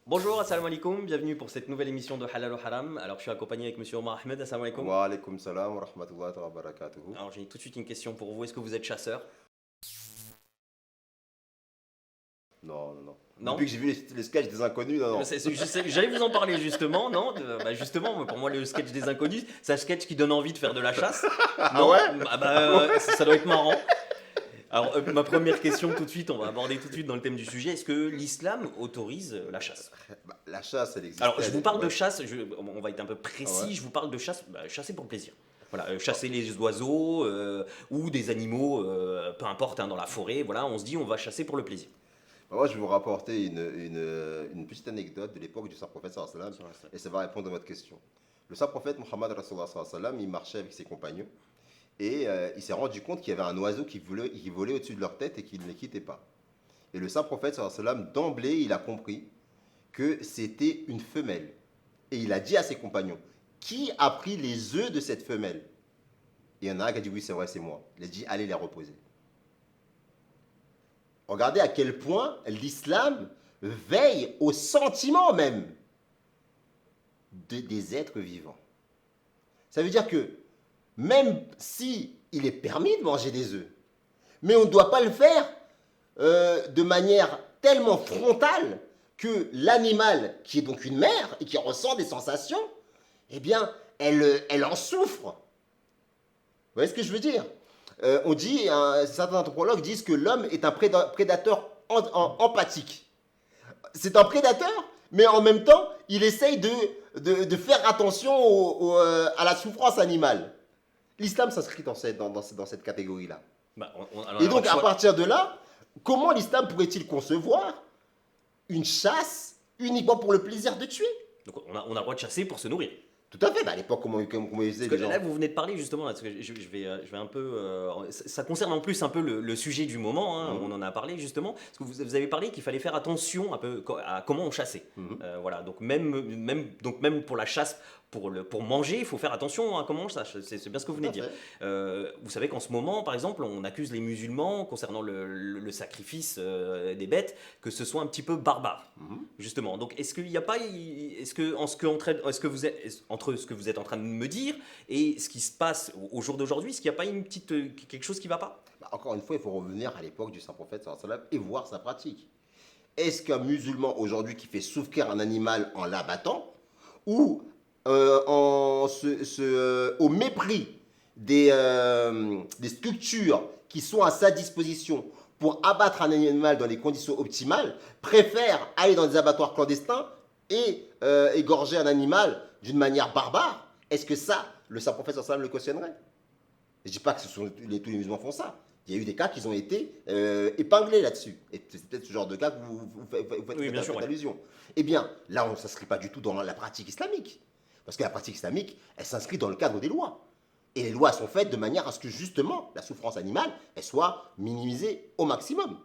Bonjour, assalamu alaikum, bienvenue pour cette nouvelle émission de Halal ou Haram. Alors je suis accompagné avec monsieur Omar Ahmed, assalamu alaikum. Wa alaykoum salam wa rahmatullahi wa barakatuhu. Alors j'ai tout de suite une question pour vous, est-ce que vous êtes chasseur? Non, non, non. Non. Depuis que j'ai vu les sketchs des inconnus, non, non. J'allais vous en parler justement, non? Justement, pour moi le sketch des inconnus, c'est un sketch qui donne envie de faire de la chasse. Non? ouais Ça doit être marrant. Alors ma première question tout de suite, on va aborder tout de suite dans le thème du sujet, est-ce que l'islam autorise la chasse? La chasse, elle existe. Alors je vous parle de ouais. chasse, on va être un peu précis, Ouais. je vous parle de chasse, chasser pour le plaisir. Voilà, chasser les oiseaux ou des animaux, peu importe, hein, dans la forêt, voilà, on se dit on va chasser pour le plaisir. Moi, je vais vous rapporter une petite anecdote de l'époque du saint prophète sallallahu alayhi wa sallam, et ça va répondre à votre question. Le saint prophète Muhammad sallallahu alayhi wa sallam, il marchait avec ses compagnons et il s'est rendu compte qu'il y avait un oiseau qui volait au-dessus de leur tête et qu'il ne les quittait pas. Et le saint prophète sallallahu alayhi wa sallam, d'emblée, il a compris que c'était une femelle. Et il a dit à ses compagnons, qui a pris les œufs de cette femelle? Et il y en a un qui a dit, oui, c'est vrai, c'est moi. Il a dit, allez les reposer. Regardez à quel point l'islam veille au sentiment même des êtres vivants. Ça veut dire que même si il est permis de manger des œufs, mais on ne doit pas le faire de manière tellement frontale que l'animal, qui est donc une mère et qui ressent des sensations, eh bien, elle en souffre. Vous voyez ce que je veux dire? On dit, certains anthropologues disent que l'homme est un prédateur empathique. C'est un prédateur, mais en même temps, il essaye de faire attention à la souffrance animale. L'islam s'inscrit dans cette catégorie-là. Alors, Et donc, à partir de là, comment l'islam pourrait-il concevoir une chasse uniquement pour le plaisir de tuer? donc on a le droit de chasser pour se nourrir. Tout à fait. Bah, à l'époque, comment ils faisaient Parce les que gens? là, vous venez de parler justement, là, parce que je vais un peu. Ça concerne en plus un peu le sujet du moment, hein, on en a parlé justement. Parce que vous avez parlé qu'il fallait faire attention un peu à comment on chassait. Voilà, donc même pour la chasse, pour manger, il faut faire attention à comment on chasse. C'est bien ce que vous venez de dire. Vous savez qu'en ce moment, par exemple, on accuse les musulmans concernant le sacrifice des bêtes, que ce soit un petit peu barbare, justement. Donc, est-ce qu'il n'y a pas, entre ce que vous êtes en train de me dire et ce qui se passe au jour d'aujourd'hui, est-ce qu'il n'y a pas quelque chose qui ne va pas? Bah, encore une fois, il faut revenir à l'époque du saint prophète sallallahu alayhi wa sallam et voir sa pratique. Est-ce qu'un musulman aujourd'hui qui fait souffrir un animal en l'abattant ou au mépris des structures qui sont à sa disposition pour abattre un animal dans les conditions optimales, préfère aller dans des abattoirs clandestins et égorger un animal d'une manière barbare? Est-ce que ça, le saint prophète sallallahu alayhi wa sallam le cautionnerait? Je ne dis pas que tous les musulmans font ça. Il y a eu des cas qui ont été épinglés là-dessus. Et c'est peut-être ce genre de cas que vous faites allusion. Eh bien, là, on ne s'inscrit pas du tout dans la pratique islamique. Parce que la pratique islamique, elle s'inscrit dans le cadre des lois. Et les lois sont faites de manière à ce que, justement, la souffrance animale, elle soit minimisée au maximum.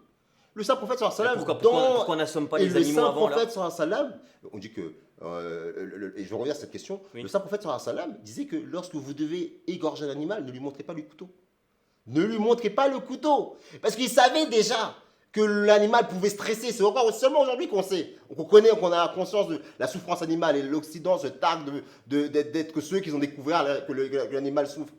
Le saint prophète sallallahu alayhi wa sallam, pourquoi n'assomme pas les animaux avant là? Le saint prophète sallallahu alayhi wa sallam, on dit que, et je reviens à cette question, le saint prophète sallallahu alayhi wa sallam disait que lorsque vous devez égorger un animal, ne lui montrez pas le couteau. Ne lui montrez pas le couteau. Parce qu'il savait déjà que l'animal pouvait stresser. C'est seulement aujourd'hui qu'on sait, qu'on a conscience de la souffrance animale. Et l'Occident se targue d'être ceux qui ont découvert que l'animal souffre.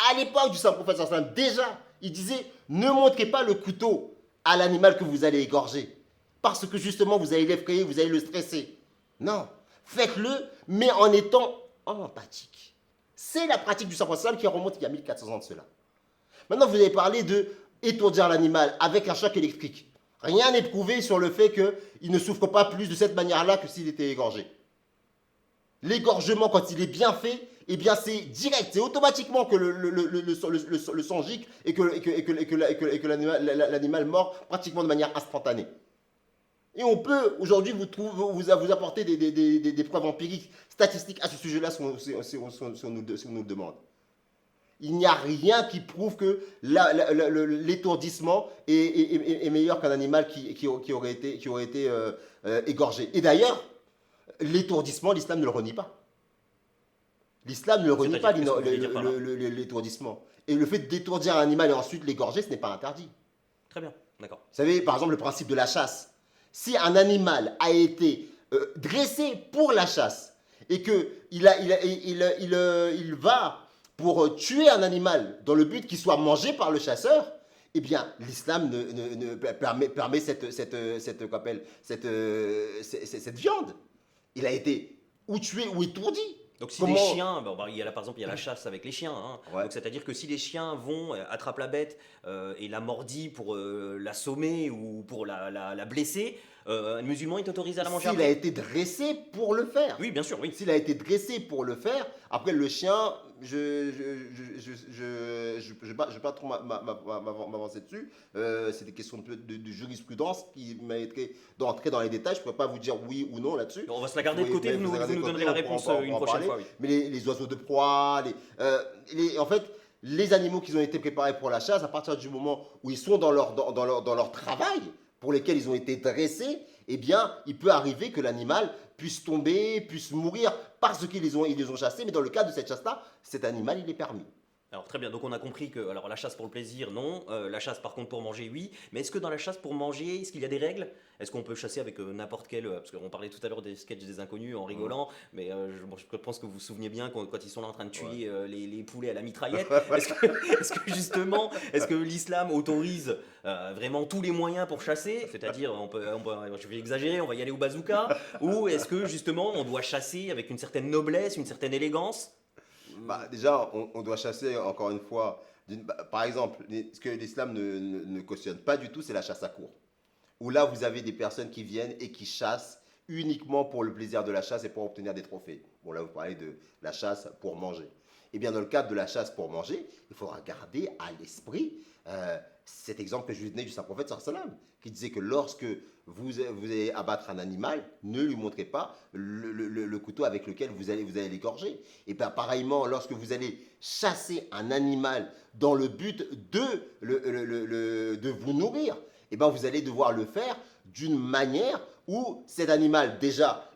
À l'époque du saint prophète sallallahu alayhi wa sallam, déjà, il disait, ne montrez pas le couteau à l'animal que vous allez égorger. Parce que justement, vous allez l'effrayer, vous allez le stresser. Non, faites-le, mais en étant empathique. C'est la pratique du saint prophète sallallahu alayhi wa sallam qui remonte il y a 1400 ans de cela. Maintenant, vous avez parlé de étourdir l'animal avec un choc électrique. Rien n'est prouvé sur le fait qu'il ne souffre pas plus de cette manière-là que s'il était égorgé. L'égorgement, quand il est bien fait, eh bien c'est direct, c'est automatiquement que le sang gicle et que l'animal mord pratiquement de manière instantanée. Et on peut aujourd'hui vous apporter des preuves empiriques, statistiques à ce sujet-là si on nous le demande. Il n'y a rien qui prouve que l'étourdissement est meilleur qu'un animal qui aurait été égorgé. Et d'ailleurs, l'étourdissement, l'islam ne le renie pas. L'islam ne le renie pas, l'étourdissement. Et le fait d'étourdir un animal et ensuite l'égorger, ce n'est pas interdit. Très bien, d'accord. Vous savez, par exemple, le principe de la chasse. Si un animal a été dressé pour la chasse et qu'il il va pour tuer un animal dans le but qu'il soit mangé par le chasseur, eh bien, l'islam permet cette viande. Il a été ou tué ou étourdi. Donc si des chiens, par exemple il y a la chasse avec les chiens, hein. Ouais. Donc c'est-à-dire que si les chiens vont, attrapent la bête et la mordit pour l'assommer ou pour la blesser, un musulman est autorisé à la manger S'il a été dressé pour le faire. Oui, bien sûr, oui. S'il a été dressé pour le faire, après le chien, je vais pas trop m'avancer dessus. C'est des questions de jurisprudence qui mériteraient d'entrer dans les détails. Je ne pourrais pas vous dire oui ou non là-dessus. On va se la garder de côté, vous nous donnerez la réponse une prochaine fois. Oui. Mais les oiseaux de proie, en fait, les animaux qui ont été préparés pour la chasse, à partir du moment où ils sont dans leur travail, pour lesquels ils ont été dressés, eh bien, il peut arriver que l'animal puisse tomber, puisse mourir parce qu'ils les ont chassés. Mais dans le cas de cette chasse-là, cet animal, il est permis. Alors très bien, donc on a compris que alors, la chasse pour le plaisir, non. La chasse par contre pour manger, oui. Mais est-ce que dans la chasse pour manger, est-ce qu'il y a des règles? Est-ce qu'on peut chasser avec n'importe quel... parce qu'on parlait tout à l'heure des sketchs des inconnus en rigolant, mais je pense que vous vous souvenez bien quand ils sont là en train de tuer les poulets à la mitraillette. Est-ce que l'islam autorise vraiment tous les moyens pour chasser? C'est-à-dire, je vais exagérer, on va y aller au bazooka. Ou est-ce que justement on doit chasser avec une certaine noblesse, une certaine élégance? Déjà, on doit chasser, encore une fois, par exemple, ce que l'islam ne cautionne pas du tout, c'est la chasse à courre. Où là, vous avez des personnes qui viennent et qui chassent uniquement pour le plaisir de la chasse et pour obtenir des trophées. Bon, là, vous parlez de la chasse pour manger. Eh bien, dans le cadre de la chasse pour manger, il faudra garder à l'esprit cet exemple que je lui donnais du Saint-Prophète, qui disait que lorsque vous allez abattre un animal, ne lui montrez pas le couteau avec lequel vous allez l'égorger. Et bien, pareillement, lorsque vous allez chasser un animal dans le but de vous nourrir, et ben vous allez devoir le faire d'une manière où cet animal, déjà,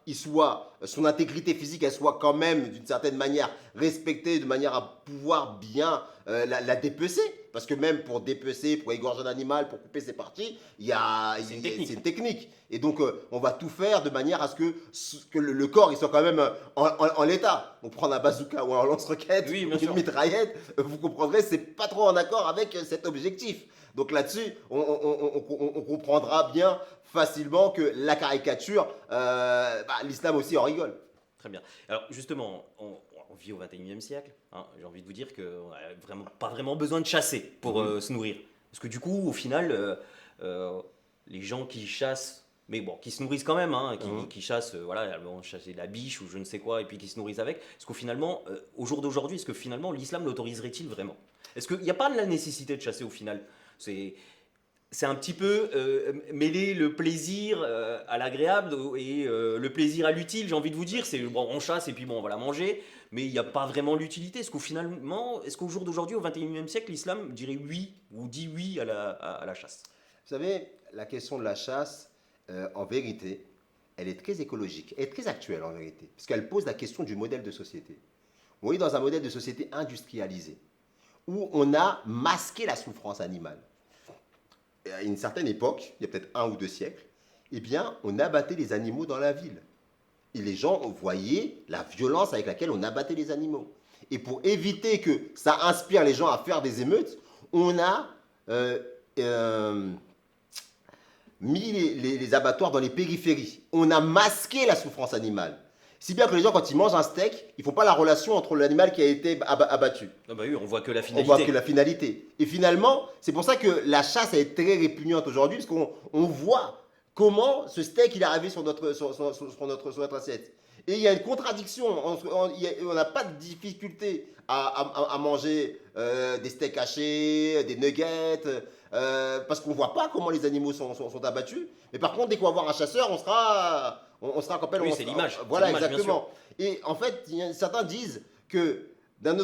son intégrité physique, elle soit quand même d'une certaine manière respectée, de manière à pouvoir bien la dépecer. Parce que même pour dépecer, pour égorger un animal, pour couper ses parties, c'est une technique. Et donc, on va tout faire de manière à ce que le corps il soit quand même en l'état. On prend un bazooka ou un lance-roquette, oui, une mitraillette, vous comprendrez, c'est pas trop en accord avec cet objectif. Donc là-dessus, on comprendra bien facilement que la caricature, l'islam aussi en rigole. Très bien. Alors justement, on vit au 21e siècle. Hein, j'ai envie de vous dire qu'on n'a pas vraiment besoin de chasser pour se nourrir. Parce que du coup, au final, les gens qui chassent, mais bon, qui se nourrissent quand même, hein, qui chassent, elles vont chasser de la biche ou je ne sais quoi, et puis qui se nourrissent avec. Est-ce qu'au finalement, au jour d'aujourd'hui, est-ce que finalement l'islam l'autoriserait-il vraiment? Est-ce qu'il n'y a pas de la nécessité de chasser au final? C'est un petit peu mêler le plaisir à l'agréable et le plaisir à l'utile, j'ai envie de vous dire. C'est bon, on chasse et puis bon, on va la manger, mais il n'y a pas vraiment l'utilité. Est-ce qu'au jour d'aujourd'hui, au 21e siècle, l'islam dirait oui ou dit oui à la chasse? Vous savez, la question de la chasse, en vérité, elle est très écologique, elle est très actuelle en vérité, parce qu'elle pose la question du modèle de société. On est dans un modèle de société industrialisé, où on a masqué la souffrance animale. À une certaine époque, il y a peut-être 1 ou 2 siècles, eh bien, on abattait les animaux dans la ville. Et les gens voyaient la violence avec laquelle on abattait les animaux. Et pour éviter que ça inspire les gens à faire des émeutes, on a mis les abattoirs dans les périphéries. On a masqué la souffrance animale. Si bien que les gens, quand ils mangent un steak, ils ne font pas la relation entre l'animal qui a été abattu. Ah bah oui, on voit que la finalité. On voit que la finalité. Et finalement, c'est pour ça que la chasse est très répugnante aujourd'hui, parce qu'on voit comment ce steak il est arrivé sur notre assiette. Et il y a une contradiction. On n'a pas de difficulté à manger des steaks hachés, des nuggets, parce qu'on ne voit pas comment les animaux sont abattus. Mais par contre, dès qu'on va voir un chasseur, on sera oui, c'est l'image. Voilà, exactement. Et en fait, certains disent que d'un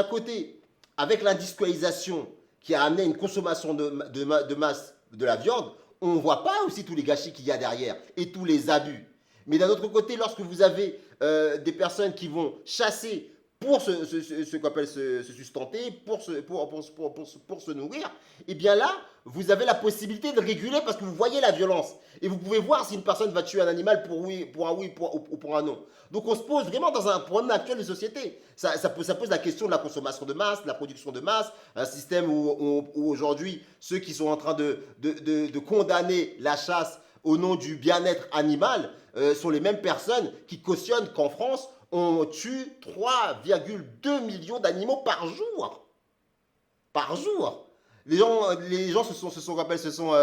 côté, avec l'industrialisation qui a amené une consommation de masse de la viande, on ne voit pas aussi tous les gâchis qu'il y a derrière et tous les abus. Mais d'un autre côté, lorsque vous avez des personnes qui vont chasser pour ce qu'on appelle se sustenter, pour se nourrir, et bien là, vous avez la possibilité de réguler parce que vous voyez la violence. Et vous pouvez voir si une personne va tuer un animal pour un oui ou pour un non. Donc on se pose vraiment dans un problème actuel de société. Ça pose la question de la consommation de masse, de la production de masse, un système où aujourd'hui, ceux qui sont en train de condamner la chasse au nom du bien-être animal sont les mêmes personnes qui cautionnent qu'en France, on tue 3,2 millions d'animaux par jour. Par jour. Les gens se sont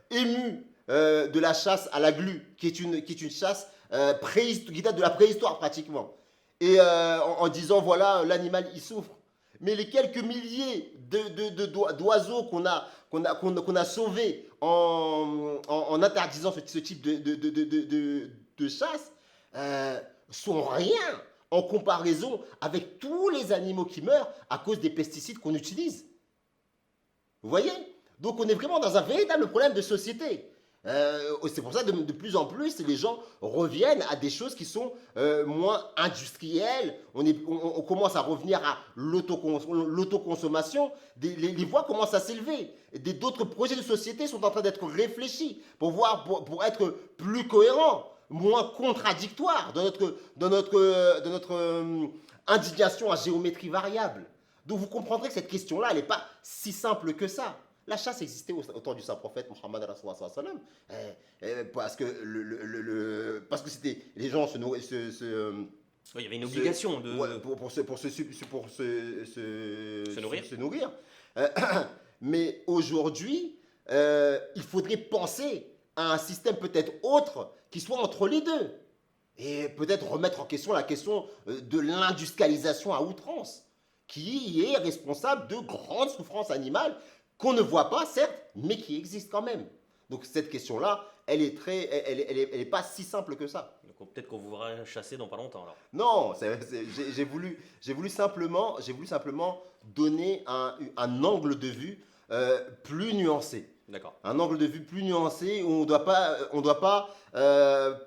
émus de la chasse à la glu, qui est une chasse qui date de la préhistoire pratiquement. Et en disant, voilà, l'animal, il souffre. Mais les quelques milliers d'oiseaux qu'on a sauvés en interdisant ce type de chasse sont rien en comparaison avec tous les animaux qui meurent à cause des pesticides qu'on utilise. Vous voyez? Donc on est vraiment dans un véritable problème de société. C'est pour ça que de plus en plus, les gens reviennent à des choses qui sont moins industrielles. On commence à revenir à l'autoconsommation. Les voix commencent à s'élever. D'autres projets de société sont en train d'être réfléchis pour être plus cohérents, moins contradictoires dans notre indignation à géométrie variable. Donc vous comprendrez que cette question-là, elle n'est pas si simple que ça. La chasse existait au temps du Saint-Prophète Mohammed parce que c'était les gens se nourrissaient. Il y avait une obligation pour se nourrir. Mais aujourd'hui, il faudrait penser à un système peut-être autre qui soit entre les deux. Et peut-être remettre en question la question de l'industrialisation à outrance, qui est responsable de grandes souffrances animales qu'on ne voit pas, certes, mais qui existent quand même. Donc cette question-là, elle est pas si simple que ça. Donc peut-être qu'on vous verra chasser dans pas longtemps alors. Non, j'ai voulu simplement donner un angle de vue plus nuancé. D'accord. Un angle de vue plus nuancé où on doit pas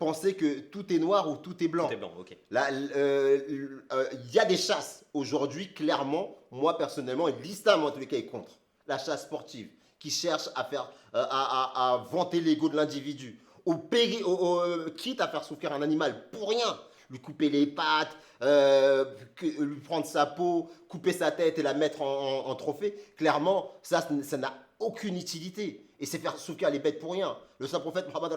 penser que tout est noir ou tout est blanc. Tout est blanc, ok. Là, y a des chasses aujourd'hui, clairement. Moi personnellement, et l'islam en tous les cas est contre la chasse sportive, qui cherche à vanter l'ego de l'individu, quitte à faire souffrir un animal pour rien, lui couper les pattes, lui prendre sa peau, couper sa tête et la mettre en trophée. Clairement, ça n'a aucune utilité. Et c'est faire souffrir les bêtes pour rien. Le saint prophète Mohammed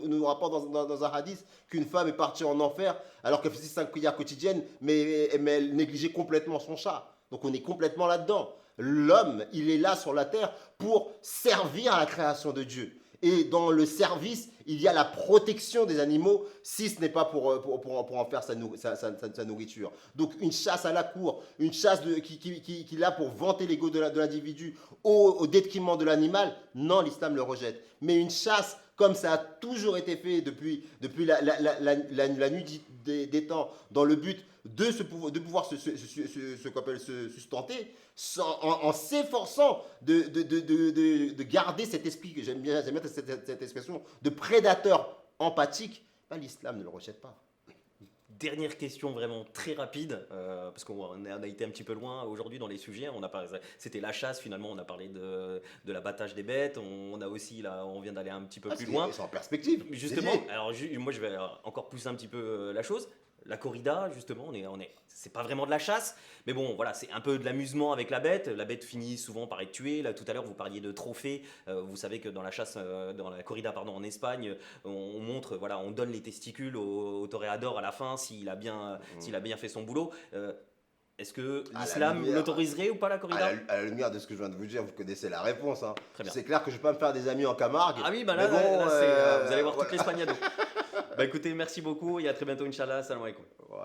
nous rapporte dans un hadith qu'une femme est partie en enfer alors qu'elle faisait 5 prières quotidiennes, mais elle négligeait complètement son chat. Donc on est complètement là-dedans. L'homme, il est là sur la terre pour servir à la création de Dieu. Et dans le service, il y a la protection des animaux, si ce n'est pas pour en faire sa nourriture. Donc une chasse à la cour, une chasse qui est là pour vanter l'ego de l'individu au détriment de l'animal, non, l'islam le rejette. Mais une chasse, comme ça a toujours été fait depuis la nuit des temps, dans le but de pouvoir se sustenter, en s'efforçant de garder cet esprit, que j'aime bien cette expression, de prédateur empathique, ben, l'islam ne le rejette pas. Dernière question vraiment très rapide, parce qu'on a été un petit peu loin aujourd'hui dans les sujets. C'était la chasse, finalement, on a parlé de l'abattage des bêtes. On a aussi, là, on vient d'aller un petit peu plus loin. C'est en perspective. Justement, alors moi je vais encore pousser un petit peu la chose. La corrida, justement, c'est pas vraiment de la chasse, mais bon, voilà, c'est un peu de l'amusement avec la bête. La bête finit souvent par être tuée. Là, tout à l'heure, vous parliez de trophées. Vous savez que dans la chasse, dans la corrida, pardon, en Espagne, on montre, voilà, on donne les testicules au toréador à la fin s'il a bien fait son boulot. Est-ce que l'islam l'autoriserait ou pas, la corrida? À la lumière de ce que je viens de vous dire, vous connaissez la réponse. Hein. C'est clair que je ne vais pas me faire des amis en Camargue. Ah oui, bah là, vous allez voir toute l'Espagnado. Bah écoutez, merci beaucoup et à très bientôt, Inch'Allah. Salam alaikum.